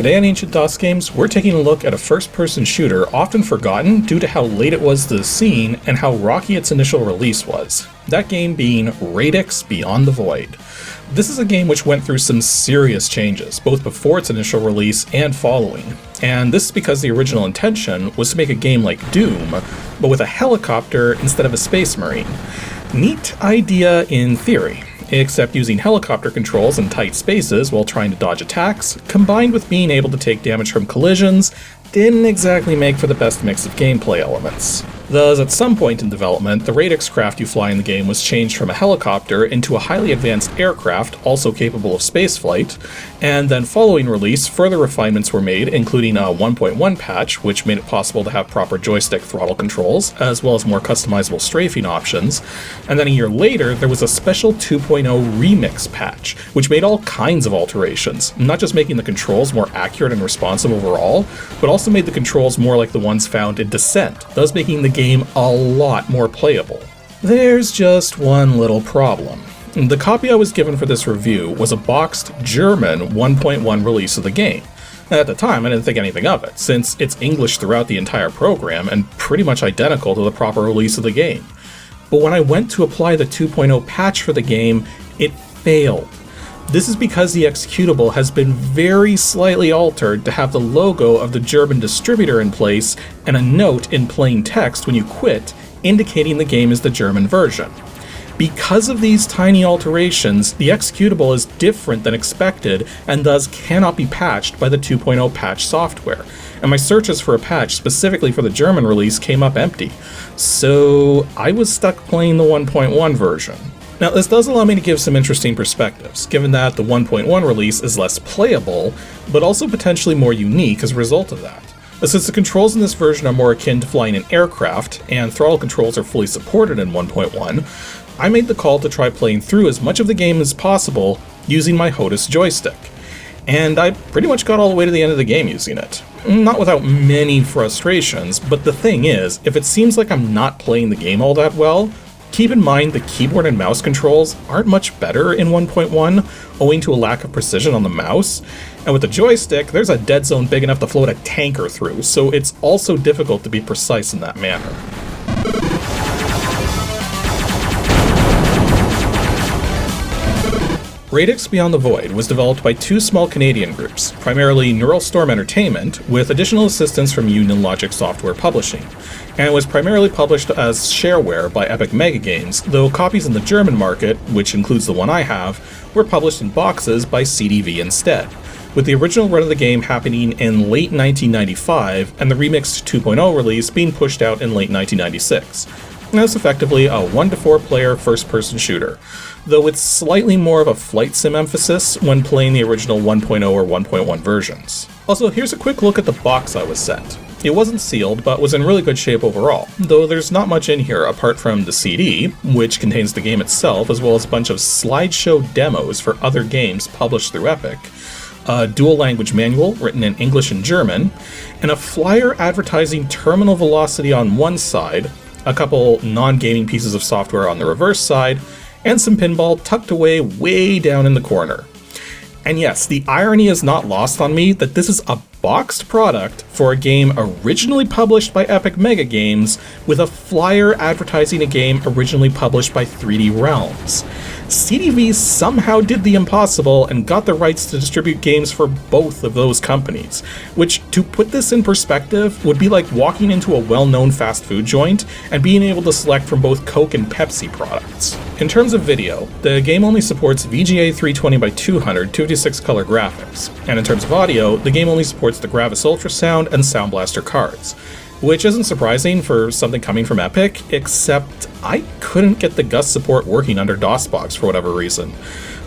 Today on Ancient DOS Games, we're taking a look at a first-person shooter often forgotten due to how late it was to the scene and how rocky its initial release was. That game being Radix Beyond the Void. This is a game which went through some serious changes, both before its initial release and following. And this is because the original intention was to make a game like Doom, but with a helicopter instead of a space marine. Neat idea in theory, except using helicopter controls in tight spaces while trying to dodge attacks, combined with being able to take damage from collisions, didn't exactly make for the best mix of gameplay elements. Thus, at some point in development, the Radix craft you fly in the game was changed from a helicopter into a highly advanced aircraft, also capable of spaceflight, and then following release, further refinements were made, including a 1.1 patch, which made it possible to have proper joystick throttle controls, as well as more customizable strafing options, and then a year later, there was a special 2.0 remix patch, which made all kinds of alterations, not just making the controls more accurate and responsive overall, but also made the controls more like the ones found in Descent, thus making the game a lot more playable. There's just one little problem. The copy I was given for this review was a boxed German 1.1 release of the game. At the time, I didn't think anything of it, since it's English throughout the entire program and pretty much identical to the proper release of the game. But when I went to apply the 2.0 patch for the game, it failed. This is because the executable has been very slightly altered to have the logo of the German distributor in place and a note in plain text when you quit indicating the game is the German version. Because of these tiny alterations, the executable is different than expected and thus cannot be patched by the 2.0 patch software. And my searches for a patch specifically for the German release came up empty. So I was stuck playing the 1.1 version. Now, this does allow me to give some interesting perspectives, given that the 1.1 release is less playable, but also potentially more unique as a result of that. Since the controls in this version are more akin to flying an aircraft, and throttle controls are fully supported in 1.1, I made the call to try playing through as much of the game as possible using my HOTAS joystick. And I pretty much got all the way to the end of the game using it. Not without many frustrations, but the thing is, if it seems like I'm not playing the game all that well, keep in mind the keyboard and mouse controls aren't much better in 1.1, owing to a lack of precision on the mouse, and with the joystick, there's a dead zone big enough to float a tanker through, so it's also difficult to be precise in that manner. Radix Beyond the Void was developed by two small Canadian groups, primarily Neural Storm Entertainment, with additional assistance from Union Logic Software Publishing, and it was primarily published as shareware by Epic MegaGames, though copies in the German market, which includes the one I have, were published in boxes by CDV instead, with the original run of the game happening in late 1995 and the remixed 2.0 release being pushed out in late 1996. And it's effectively a 1-to-4 player first-person shooter, though it's slightly more of a flight sim emphasis when playing the original 1.0 or 1.1 versions. Also, here's a quick look at the box I was sent. It wasn't sealed, but was in really good shape overall, though there's not much in here apart from the CD, which contains the game itself, as well as a bunch of slideshow demos for other games published through Epic, a dual language manual written in English and German, and a flyer advertising terminal velocity on one side, a couple non-gaming pieces of software on the reverse side, and some pinball tucked away way down in the corner. And yes, the irony is not lost on me that this is a boxed product for a game originally published by Epic MegaGames with a flyer advertising a game originally published by 3D Realms. CDV somehow did the impossible and got the rights to distribute games for both of those companies, which, to put this in perspective, would be like walking into a well-known fast food joint and being able to select from both Coke and Pepsi products. In terms of video, the game only supports VGA 320x200 256 color graphics, and in terms of audio, the game only supports the Gravis Ultrasound and Sound Blaster cards, which isn't surprising for something coming from Epic, except I couldn't get the GUS support working under DOSBox for whatever reason.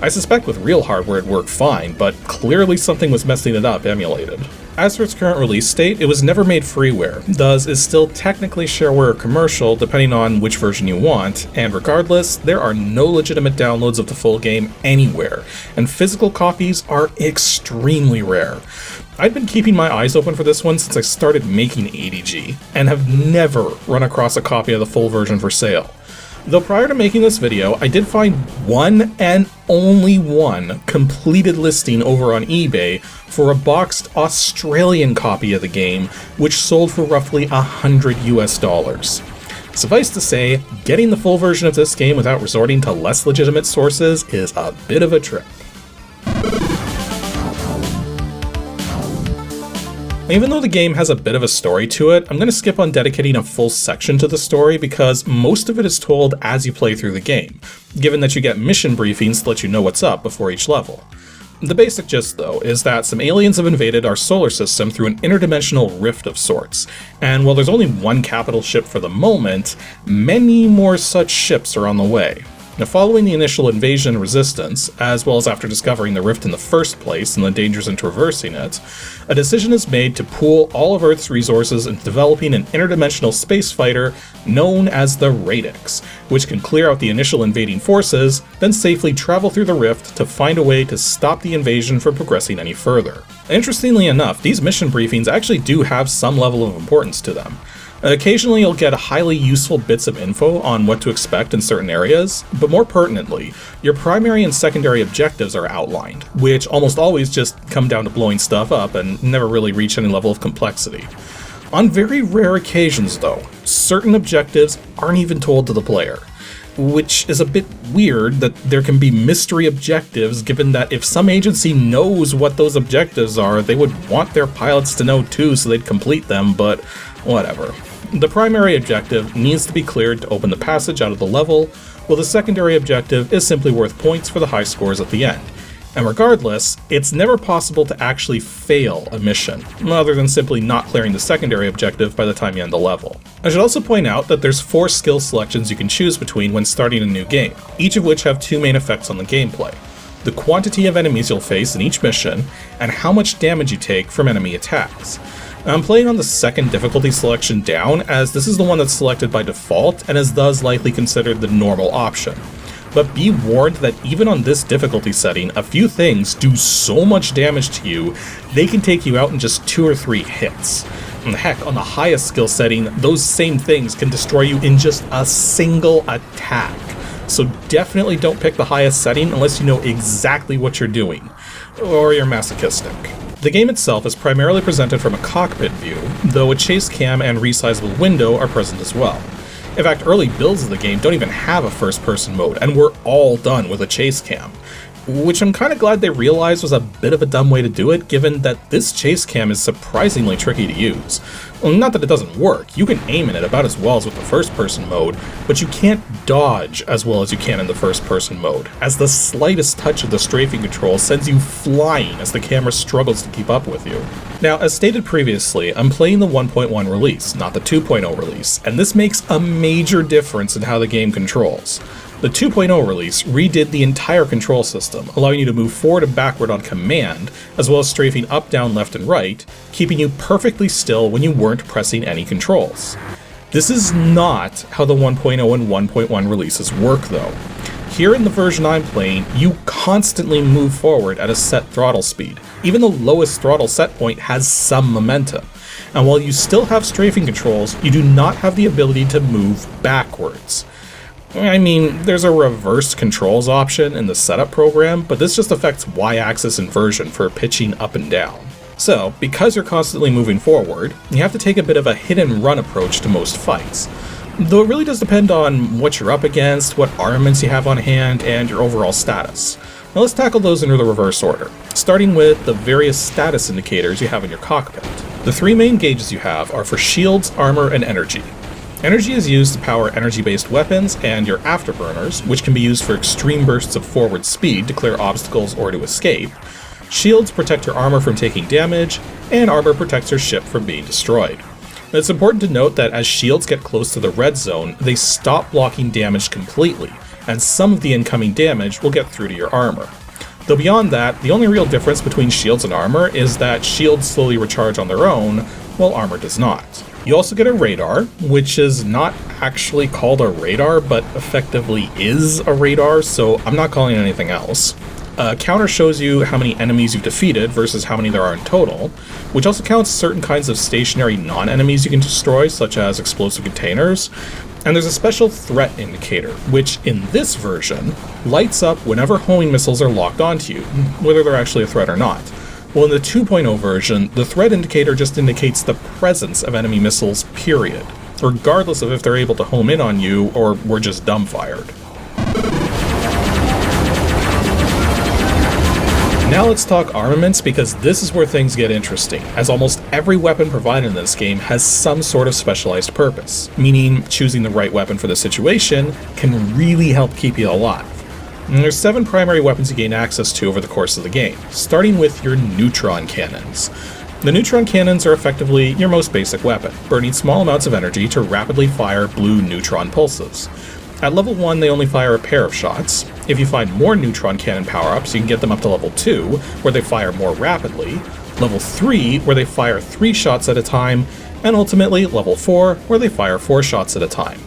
I suspect with real hardware it worked fine, but clearly something was messing it up emulated. As for its current release state, it was never made freeware, thus is still technically shareware or commercial depending on which version you want, and regardless, there are no legitimate downloads of the full game anywhere, and physical copies are extremely rare. I've been keeping my eyes open for this one since I started making ADG, and have never run across a copy of the full version for sale. Though prior to making this video, I did find one and only one completed listing over on eBay for a boxed Australian copy of the game, which sold for roughly $100 US. Suffice to say, getting the full version of this game without resorting to less legitimate sources is a bit of a trip. Even though the game has a bit of a story to it, I'm going to skip on dedicating a full section to the story because most of it is told as you play through the game, given that you get mission briefings to let you know what's up before each level. The basic gist, though, is that some aliens have invaded our solar system through an interdimensional rift of sorts, and while there's only one capital ship for the moment, many more such ships are on the way. Now, following the initial invasion and resistance, as well as after discovering the rift in the first place and the dangers in traversing it, a decision is made to pool all of Earth's resources into developing an interdimensional space fighter known as the Radix, which can clear out the initial invading forces, then safely travel through the rift to find a way to stop the invasion from progressing any further. Interestingly enough, these mission briefings actually do have some level of importance to them. Occasionally you'll get highly useful bits of info on what to expect in certain areas, but more pertinently, your primary and secondary objectives are outlined, which almost always just come down to blowing stuff up and never really reach any level of complexity. On very rare occasions though, certain objectives aren't even told to the player, which is a bit weird that there can be mystery objectives given that if some agency knows what those objectives are, they would want their pilots to know too so they'd complete them, but whatever. The primary objective needs to be cleared to open the passage out of the level, while the secondary objective is simply worth points for the high scores at the end. And regardless, it's never possible to actually fail a mission, other than simply not clearing the secondary objective by the time you end the level. I should also point out that there's 4 skill selections you can choose between when starting a new game, each of which have 2 main effects on the gameplay: the quantity of enemies you'll face in each mission, and how much damage you take from enemy attacks. I'm playing on the second difficulty selection down, as this is the one that's selected by default and is thus likely considered the normal option. But be warned that even on this difficulty setting, a few things do so much damage to you, they can take you out in just 2 or 3 hits. And heck, on the highest skill setting, those same things can destroy you in just a single attack. So definitely don't pick the highest setting unless you know exactly what you're doing, or you're masochistic. The game itself is primarily presented from a cockpit view, though a chase cam and resizable window are present as well. In fact, early builds of the game don't even have a first-person mode, and we're all done with a chase cam, which I'm kind of glad they realized was a bit of a dumb way to do it, given that this chase cam is surprisingly tricky to use. Well, not that it doesn't work, you can aim in it about as well as with the first-person mode, but you can't dodge as well as you can in the first-person mode, as the slightest touch of the strafing control sends you flying as the camera struggles to keep up with you. Now, as stated previously, I'm playing the 1.1 release, not the 2.0 release, and this makes a major difference in how the game controls. The 2.0 release redid the entire control system, allowing you to move forward and backward on command, as well as strafing up, down, left, and right, keeping you perfectly still when you weren't pressing any controls. This is not how the 1.0 and 1.1 releases work though. Here in the version I'm playing, you constantly move forward at a set throttle speed. Even the lowest throttle set point has some momentum. And while you still have strafing controls, you do not have the ability to move backwards. I mean, there's a reversed controls option in the setup program, but this just affects Y-axis inversion for pitching up and down. So, because you're constantly moving forward, you have to take a bit of a hit-and-run approach to most fights. Though it really does depend on what you're up against, what armaments you have on hand, and your overall status. Now let's tackle those in the reverse order, starting with the various status indicators you have in your cockpit. The 3 main gauges you have are for shields, armor, and energy. Energy is used to power energy-based weapons and your afterburners, which can be used for extreme bursts of forward speed to clear obstacles or to escape. Shields protect your armor from taking damage, and armor protects your ship from being destroyed. It's important to note that as shields get close to the red zone, they stop blocking damage completely, and some of the incoming damage will get through to your armor. Though beyond that, the only real difference between shields and armor is that shields slowly recharge on their own, while armor does not. You also get a radar, which is not actually called a radar, but effectively is a radar, so I'm not calling it anything else. A counter shows you how many enemies you've defeated versus how many there are in total, which also counts certain kinds of stationary non-enemies you can destroy, such as explosive containers. And there's a special threat indicator, which in this version lights up whenever homing missiles are locked onto you, whether they're actually a threat or not. Well, in the 2.0 version, the threat indicator just indicates the presence of enemy missiles, period, regardless of if they're able to home in on you or were just dumbfired. Now let's talk armaments, because this is where things get interesting, as almost every weapon provided in this game has some sort of specialized purpose, meaning choosing the right weapon for the situation can really help keep you alive. And there's 7 primary weapons you gain access to over the course of the game, starting with your neutron cannons. The neutron cannons are effectively your most basic weapon, burning small amounts of energy to rapidly fire blue neutron pulses. At level 1, they only fire a pair of shots. If you find more neutron cannon power-ups, you can get them up to level 2, where they fire more rapidly, level 3, where they fire 3 shots at a time, and ultimately level 4, where they fire 4 shots at a time.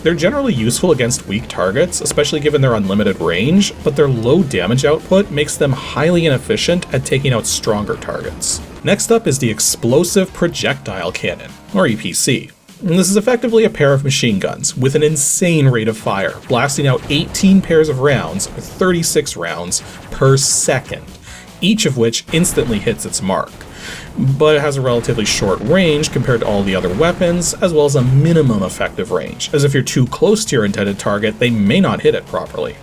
They're generally useful against weak targets, especially given their unlimited range, but their low damage output makes them highly inefficient at taking out stronger targets. Next up is the Explosive Projectile Cannon, or EPC. And this is effectively a pair of machine guns with an insane rate of fire, blasting out 18 pairs of rounds, or 36 rounds, per second, each of which instantly hits its mark. But it has a relatively short range compared to all the other weapons, as well as a minimum effective range, as if you're too close to your intended target, they may not hit it properly.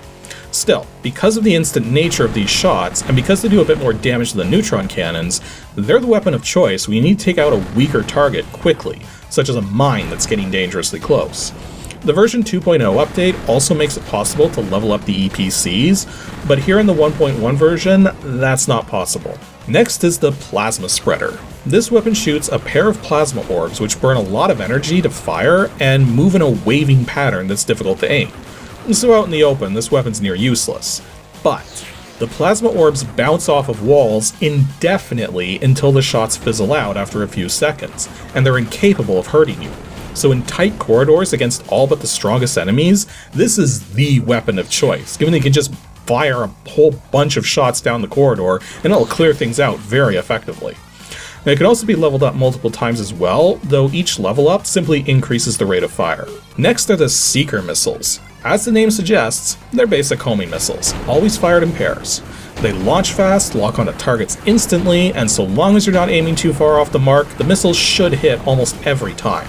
Still, because of the instant nature of these shots, and because they do a bit more damage than the neutron cannons, they're the weapon of choice when you need to take out a weaker target quickly, such as a mine that's getting dangerously close. The version 2.0 update also makes it possible to level up the EPCs, but here in the 1.1 version, that's not possible. Next is the Plasma Spreader. This weapon shoots a pair of plasma orbs which burn a lot of energy to fire and move in a waving pattern that's difficult to aim. So out in the open, this weapon's near useless. But the plasma orbs bounce off of walls indefinitely until the shots fizzle out after a few seconds, and they're incapable of hurting you. So in tight corridors against all but the strongest enemies, this is the weapon of choice, given that you can just fire a whole bunch of shots down the corridor and it'll clear things out very effectively. Now, it can also be leveled up multiple times as well, though each level up simply increases the rate of fire. Next are the Seeker missiles. As the name suggests, they're basic homing missiles, always fired in pairs. They launch fast, lock onto targets instantly, and so long as you're not aiming too far off the mark, the missiles should hit almost every time.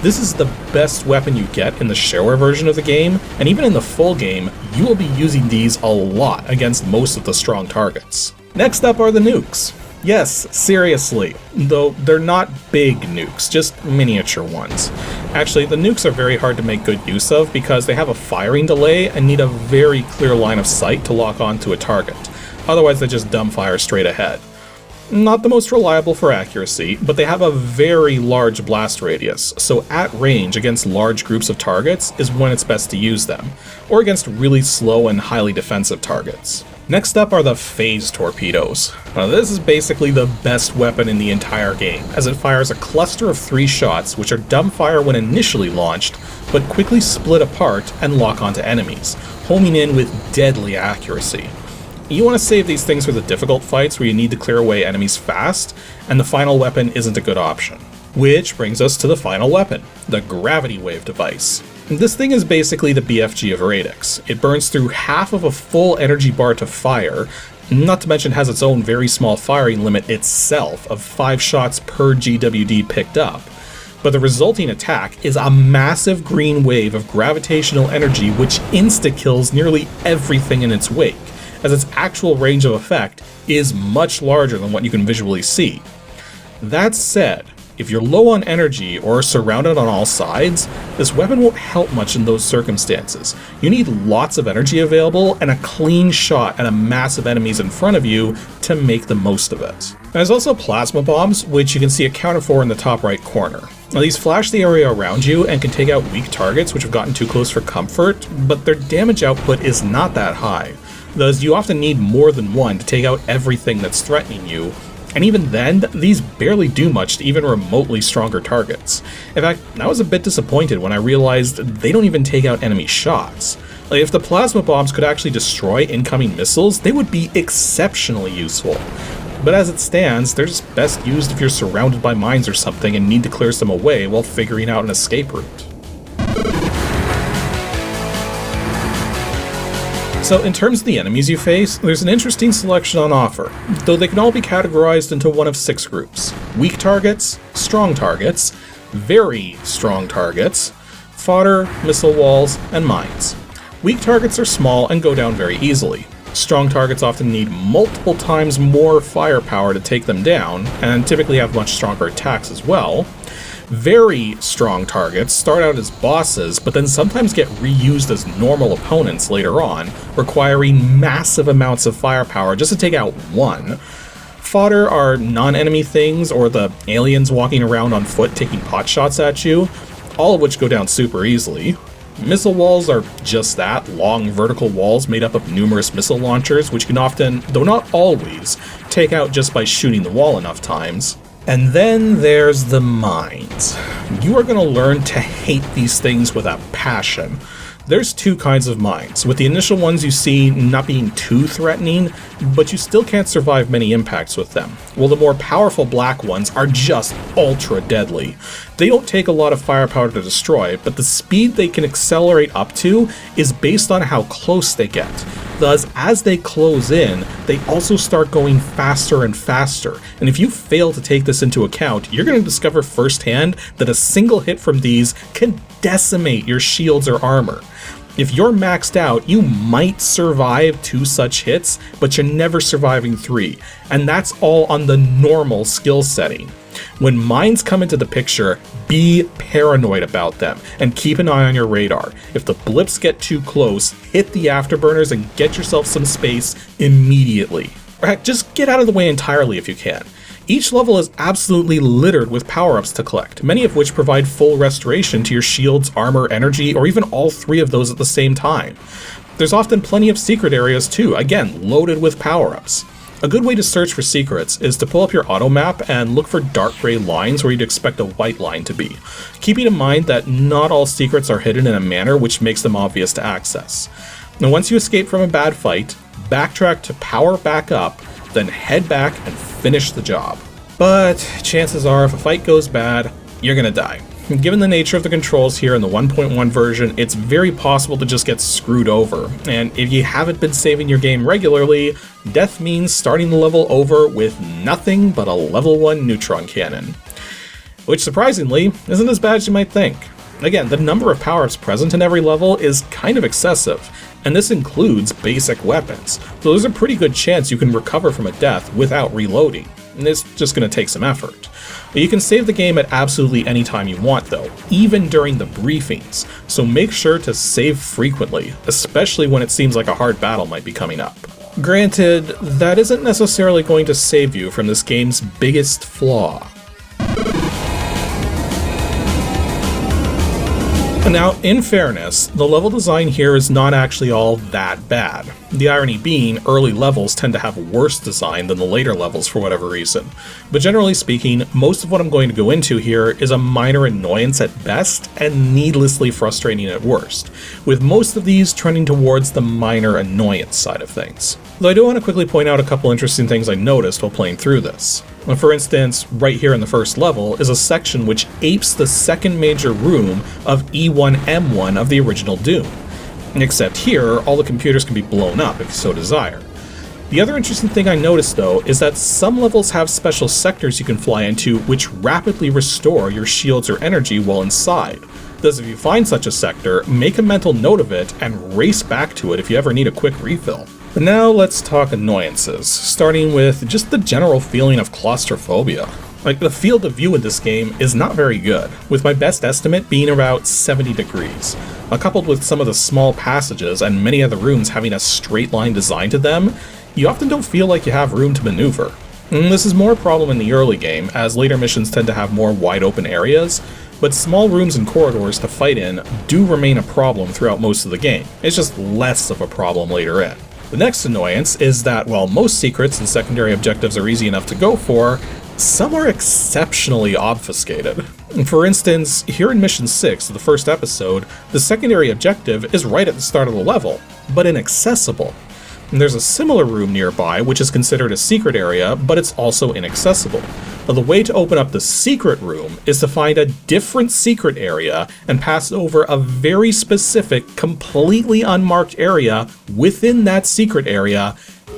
This is the best weapon you get in the shareware version of the game, and even in the full game, you will be using these a lot against most of the strong targets. Next up are the nukes. Yes, seriously, though they're not big nukes, just miniature ones. Actually, the nukes are very hard to make good use of because they have a firing delay and need a very clear line of sight to lock onto a target. Otherwise, they just dumbfire straight ahead. Not the most reliable for accuracy, but they have a very large blast radius, so at range against large groups of targets is when it's best to use them, or against really slow and highly defensive targets. Next up are the phase torpedoes. Now, this is basically the best weapon in the entire game, as it fires a cluster of 3 shots which are dumbfire when initially launched, but quickly split apart and lock onto enemies, homing in with deadly accuracy. You want to save these things for the difficult fights where you need to clear away enemies fast, and the final weapon isn't a good option. Which brings us to the final weapon, the Gravity Wave device. This thing is basically the BFG of Radix. It burns through half of a full energy bar to fire, not to mention has its own very small firing limit itself of 5 shots per GWD picked up. But the resulting attack is a massive green wave of gravitational energy which insta-kills nearly everything in its wake, as its actual range of effect is much larger than what you can visually see. That said, if you're low on energy or surrounded on all sides, this weapon won't help much in those circumstances. You need lots of energy available and a clean shot at a mass of enemies in front of you to make the most of it. There's also plasma bombs, which you can see accounted for in the top right corner. Now, these flash the area around you and can take out weak targets which have gotten too close for comfort, but their damage output is not that high, thus you often need more than one to take out everything that's threatening you. And even then, these barely do much to even remotely stronger targets. In fact, I was a bit disappointed when I realized they don't even take out enemy shots. Like, if the plasma bombs could actually destroy incoming missiles, they would be exceptionally useful. But as it stands, they're just best used if you're surrounded by mines or something and need to clear some away while figuring out an escape route. So in terms of the enemies you face, there's an interesting selection on offer, though they can all be categorized into one of 6 groups: weak targets, strong targets, very strong targets, fodder, missile walls, and mines. Weak targets are small and go down very easily. Strong targets often need multiple times more firepower to take them down, and typically have much stronger attacks as well. Very strong targets start out as bosses, but then sometimes get reused as normal opponents later on, requiring massive amounts of firepower just to take out one. Fodder are non-enemy things, or the aliens walking around on foot taking pot shots at you, all of which go down super easily. Missile walls are just that, long vertical walls made up of numerous missile launchers, which can often, though not always, take out just by shooting the wall enough times. And then there's the mines. You are going to learn to hate these things with a passion. There's 2 kinds of mines, with the initial ones you see not being too threatening, but you still can't survive many impacts with them, while the more powerful black ones are just ultra deadly. They don't take a lot of firepower to destroy, but the speed they can accelerate up to is based on how close they get. Thus, as they close in, they also start going faster and faster, and if you fail to take this into account, you're going to discover firsthand that a single hit from these can decimate your shields or armor. If you're maxed out, you might survive 2 such hits, but you're never surviving 3, and that's all on the normal skill setting. When mines come into the picture, be paranoid about them, and keep an eye on your radar. If the blips get too close, hit the afterburners and get yourself some space immediately. Or heck, just get out of the way entirely if you can. Each level is absolutely littered with power-ups to collect, many of which provide full restoration to your shields, armor, energy, or even all 3 of those at the same time. There's often plenty of secret areas too, again, loaded with power-ups. A good way to search for secrets is to pull up your auto map and look for dark gray lines where you'd expect a white line to be, keeping in mind that not all secrets are hidden in a manner which makes them obvious to access. Now once you escape from a bad fight, backtrack to power back up, then head back and finish the job. But chances are if a fight goes bad, you're gonna die. Given the nature of the controls here in the 1.1 version, it's very possible to just get screwed over, and if you haven't been saving your game regularly, death means starting the level over with nothing but a level 1 neutron cannon. Which surprisingly, isn't as bad as you might think. Again, the number of power-ups present in every level is kind of excessive, and this includes basic weapons, so there's a pretty good chance you can recover from a death without reloading, and it's just going to take some effort. You can save the game at absolutely any time you want though, even during the briefings, so make sure to save frequently, especially when it seems like a hard battle might be coming up. Granted, that isn't necessarily going to save you from this game's biggest flaw. Now, in fairness, the level design here is not actually all that bad. The irony being, early levels tend to have worse design than the later levels for whatever reason. But generally speaking, most of what I'm going to go into here is a minor annoyance at best and needlessly frustrating at worst, with most of these trending towards the minor annoyance side of things. Though I do want to quickly point out a couple interesting things I noticed while playing through this. For instance, right here in the first level is a section which apes the second major room of E1M1 of the original Doom. Except here, all the computers can be blown up if you so desire. The other interesting thing I noticed though is that some levels have special sectors you can fly into which rapidly restore your shields or energy while inside. Thus, if you find such a sector, make a mental note of it and race back to it if you ever need a quick refill. But now let's talk annoyances, starting with just the general feeling of claustrophobia. Like, the field of view in this game is not very good, with my best estimate being about 70 degrees. Coupled with some of the small passages and many of the rooms having a straight line design to them, you often don't feel like you have room to maneuver. And this is more a problem in the early game, as later missions tend to have more wide open areas, but small rooms and corridors to fight in do remain a problem throughout most of the game. It's just less of a problem later in. The next annoyance is that while most secrets and secondary objectives are easy enough to go for, some are exceptionally obfuscated. For instance, here in Mission 6 of the first episode, the secondary objective is right at the start of the level, but inaccessible. And there's a similar room nearby, which is considered a secret area, but it's also inaccessible. Now, the way to open up the secret room is to find a different secret area and pass over a very specific, completely unmarked area within that secret area,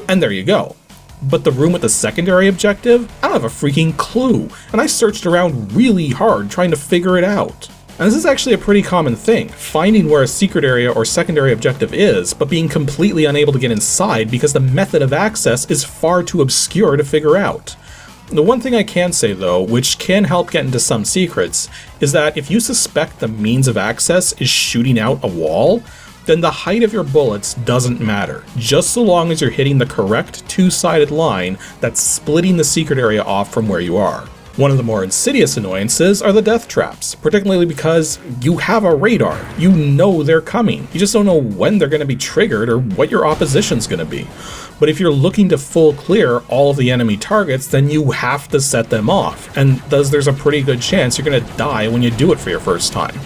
and there you go. But the room with the secondary objective? I don't have a freaking clue, and I searched around really hard trying to figure it out. And this is actually a pretty common thing, finding where a secret area or secondary objective is, but being completely unable to get inside because the method of access is far too obscure to figure out. The one thing I can say though, which can help get into some secrets, is that if you suspect the means of access is shooting out a wall, then the height of your bullets doesn't matter, just so long as you're hitting the correct two-sided line that's splitting the secret area off from where you are. One of the more insidious annoyances are the death traps, particularly because you have a radar. You know they're coming. You just don't know when they're going to be triggered or what your opposition's going to be. But if you're looking to full clear all of the enemy targets, then you have to set them off, and thus there's a pretty good chance you're going to die when you do it for your first time.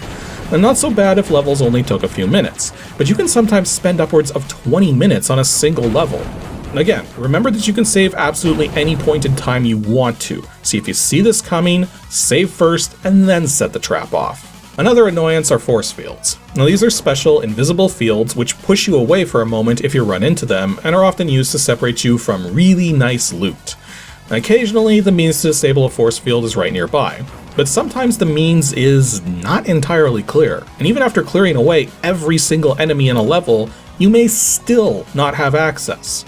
And not so bad if levels only took a few minutes, but you can sometimes spend upwards of 20 minutes on a single level. Again, remember that you can save absolutely any point in time you want to. See if you see this coming, save first, and then set the trap off. Another annoyance are force fields. Now these are special, invisible fields which push you away for a moment if you run into them, and are often used to separate you from really nice loot. Occasionally, the means to disable a force field is right nearby, but sometimes the means is not entirely clear, and even after clearing away every single enemy in a level, you may still not have access.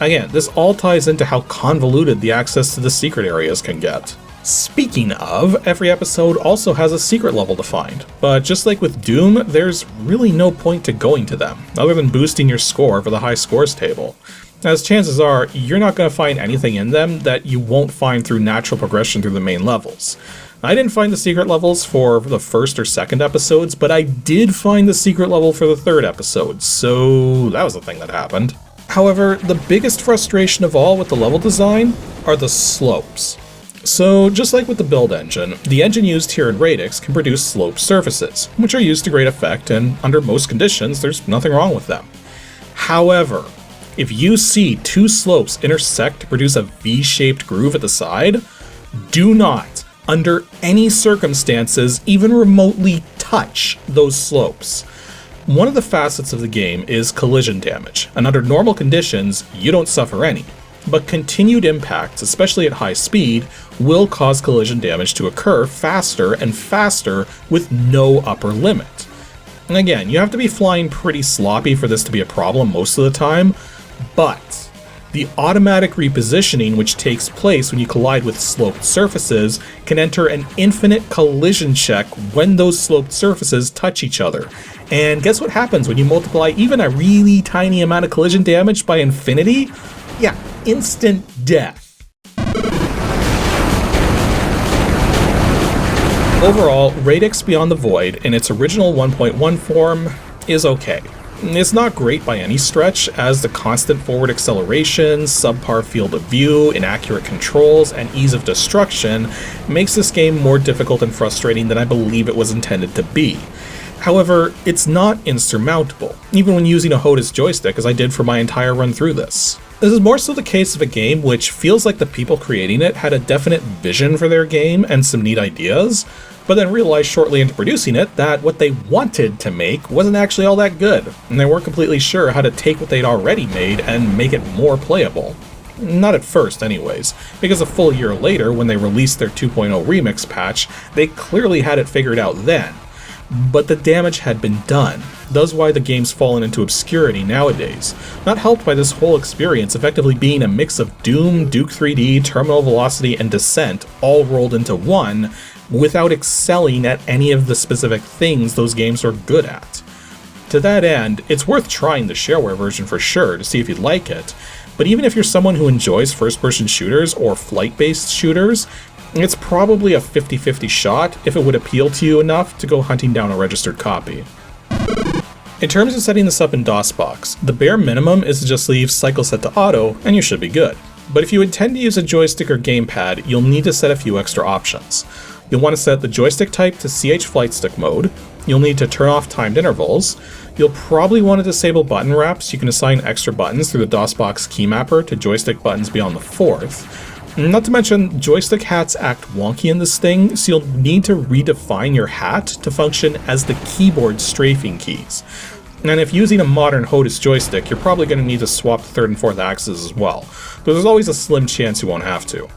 Again, this all ties into how convoluted the access to the secret areas can get. Speaking of, every episode also has a secret level defined, but just like with Doom, there's really no point to going to them, other than boosting your score for the high scores table, as chances are, you're not going to find anything in them that you won't find through natural progression through the main levels. I didn't find the secret levels for the first or second episodes, but I did find the secret level for the third episode, so that was the thing that happened. However, the biggest frustration of all with the level design are the slopes. So, just like with the build engine, the engine used here in Radix can produce sloped surfaces, which are used to great effect, and under most conditions, there's nothing wrong with them. However, if you see two slopes intersect to produce a V-shaped groove at the side, do not, under any circumstances, even remotely touch those slopes. One of the facets of the game is collision damage, and under normal conditions, you don't suffer any. But continued impacts, especially at high speed, will cause collision damage to occur faster and faster with no upper limit. And again, you have to be flying pretty sloppy for this to be a problem most of the time, but the automatic repositioning which takes place when you collide with sloped surfaces can enter an infinite collision check when those sloped surfaces touch each other. And guess what happens when you multiply even a really tiny amount of collision damage by infinity? Yeah, instant death. Overall, Radix Beyond the Void in its original 1.1 form is okay. It's not great by any stretch, as the constant forward acceleration, subpar field of view, inaccurate controls, and ease of destruction makes this game more difficult and frustrating than I believe it was intended to be. However, it's not insurmountable, even when using a HOTAS joystick as I did for my entire run through this. This is more so the case of a game which feels like the people creating it had a definite vision for their game and some neat ideas, but then realized shortly into producing it that what they wanted to make wasn't actually all that good, and they weren't completely sure how to take what they'd already made and make it more playable. Not at first anyways, because a full year later when they released their 2.0 remix patch, they clearly had it figured out then. But the damage had been done, thus why the game's fallen into obscurity nowadays, not helped by this whole experience effectively being a mix of Doom, Duke 3D, Terminal Velocity, and Descent all rolled into one, without excelling at any of the specific things those games are good at. To that end, it's worth trying the shareware version for sure to see if you'd like it, but even if you're someone who enjoys first-person shooters or flight-based shooters, it's probably a 50-50 shot if it would appeal to you enough to go hunting down a registered copy. In terms of setting this up in DOSBox, the bare minimum is to just leave cycle set to auto and you should be good. But if you intend to use a joystick or gamepad, you'll need to set a few extra options. You'll want to set the joystick type to CH flight stick mode, you'll need to turn off timed intervals. You'll probably want to disable button wraps. You can assign extra buttons through the DOSBox keymapper to joystick buttons beyond the 4th. Not to mention, joystick hats act wonky in this thing, so you'll need to redefine your hat to function as the keyboard strafing keys. And if using a modern HOTAS joystick, you're probably going to need to swap the 3rd and 4th axes as well, but there's always a slim chance you won't have to.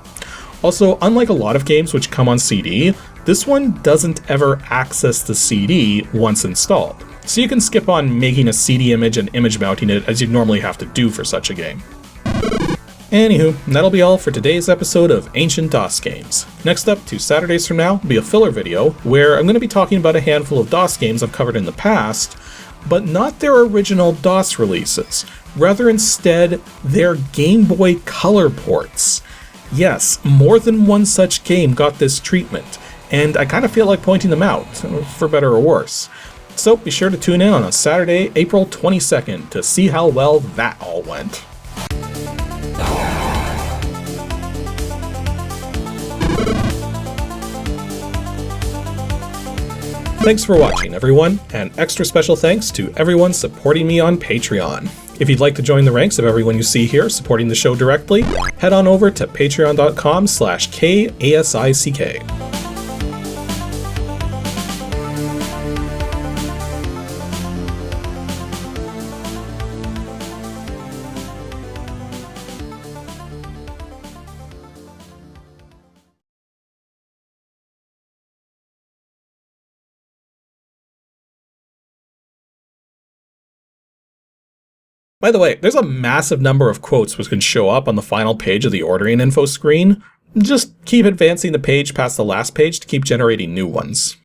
Also, unlike a lot of games which come on CD, this one doesn't ever access the CD once installed, so you can skip on making a CD image and image mounting it as you'd normally have to do for such a game. Anywho, that'll be all for today's episode of Ancient DOS Games. Next up, 2 Saturdays from now, will be a filler video where I'm going to be talking about a handful of DOS games I've covered in the past, but not their original DOS releases, rather instead their Game Boy Color ports. Yes, more than one such game got this treatment, and I kind of feel like pointing them out, for better or worse. So be sure to tune in on Saturday, April 22nd to see how well that all went. Thanks for watching, everyone, and extra special thanks to everyone supporting me on Patreon. If you'd like to join the ranks of everyone you see here supporting the show directly, head on over to patreon.com/KASICK. By the way, there's a massive number of quotes which can show up on the final page of the ordering info screen. Just keep advancing the page past the last page to keep generating new ones.